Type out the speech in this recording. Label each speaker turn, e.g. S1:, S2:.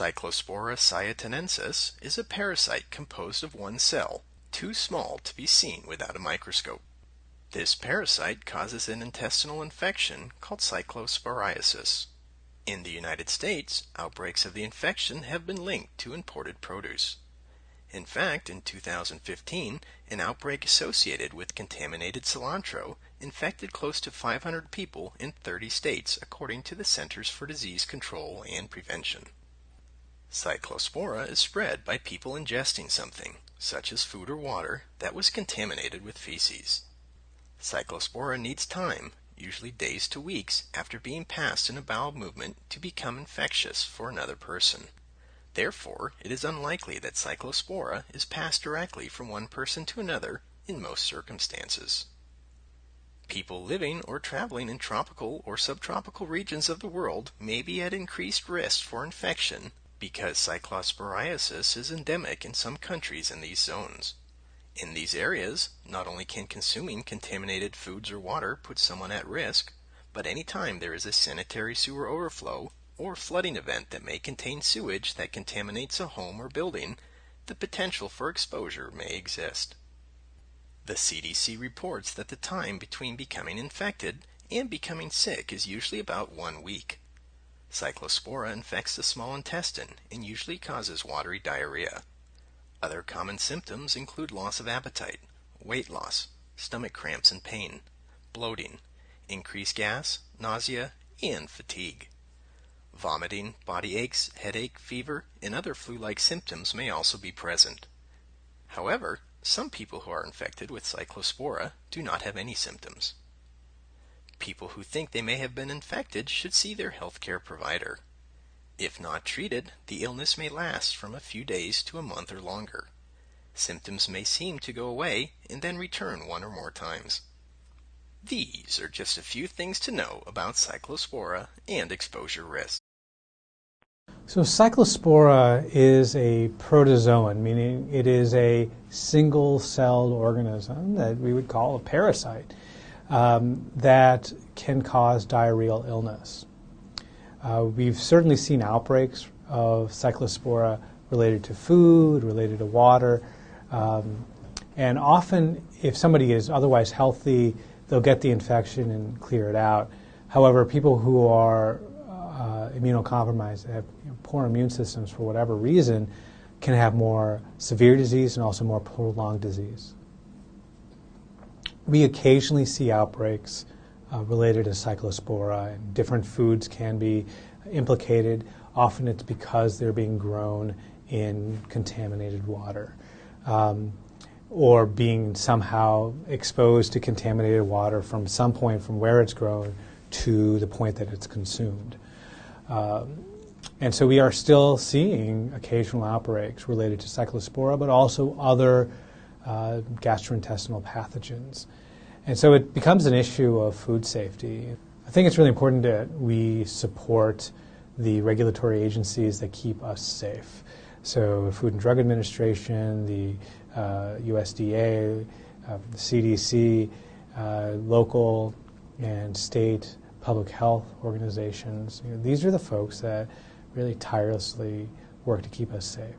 S1: Cyclospora cyatanensis is a parasite composed of one cell, too small to be seen without a microscope. This parasite causes an intestinal infection called cyclosporiasis. In the United States, outbreaks of the infection have been linked to imported produce. In fact, in 2015, an outbreak associated with contaminated cilantro infected close to 500 people in 30 states, according to the Centers for Disease Control and Prevention. Cyclospora is spread by people ingesting something, such as food or water, that was contaminated with feces. Cyclospora needs time, usually days to weeks, after being passed in a bowel movement to become infectious for another person. Therefore, it is unlikely that cyclospora is passed directly from one person to another in most circumstances. People living or traveling in tropical or subtropical regions of the world may be at increased risk for infection because cyclosporiasis is endemic in some countries in these zones. In these areas, not only can consuming contaminated foods or water put someone at risk, but any time there is a sanitary sewer overflow or flooding event that may contain sewage that contaminates a home or building, the potential for exposure may exist. The CDC reports that the time between becoming infected and becoming sick is usually about 1 week. Cyclospora infects the small intestine and usually causes watery diarrhea. Other common symptoms include loss of appetite, weight loss, stomach cramps and pain, bloating, increased gas, nausea, and fatigue. Vomiting, body aches, headache, fever, and other flu-like symptoms may also be present. However, some people who are infected with cyclospora do not have any symptoms. People who think they may have been infected should see their healthcare provider. If not treated, the illness may last from a few days to a month or longer. Symptoms may seem to go away and then return one or more times. These are just a few things to know about cyclospora and exposure risk.
S2: So Cyclospora is a protozoan, meaning it is a single-celled organism that we would call a parasite that can cause diarrheal illness. We've certainly seen outbreaks of Cyclospora related to food, related to water, and often if somebody is otherwise healthy, they'll get the infection and clear it out. However, people who are immunocompromised, have poor immune systems for whatever reason, can have more severe disease and also more prolonged disease. We occasionally see outbreaks related to Cyclospora, and different foods can be implicated. Often it's because they're being grown in contaminated water or being somehow exposed to contaminated water from some point from where it's grown to the point that it's consumed. And so we are still seeing occasional outbreaks related to Cyclospora, but also other gastrointestinal pathogens. And so it becomes an issue of food safety. I think it's really important that we support the regulatory agencies that keep us safe. So Food and Drug Administration, the USDA, the CDC, local and state public health organizations. These are the folks that really tirelessly work to keep us safe.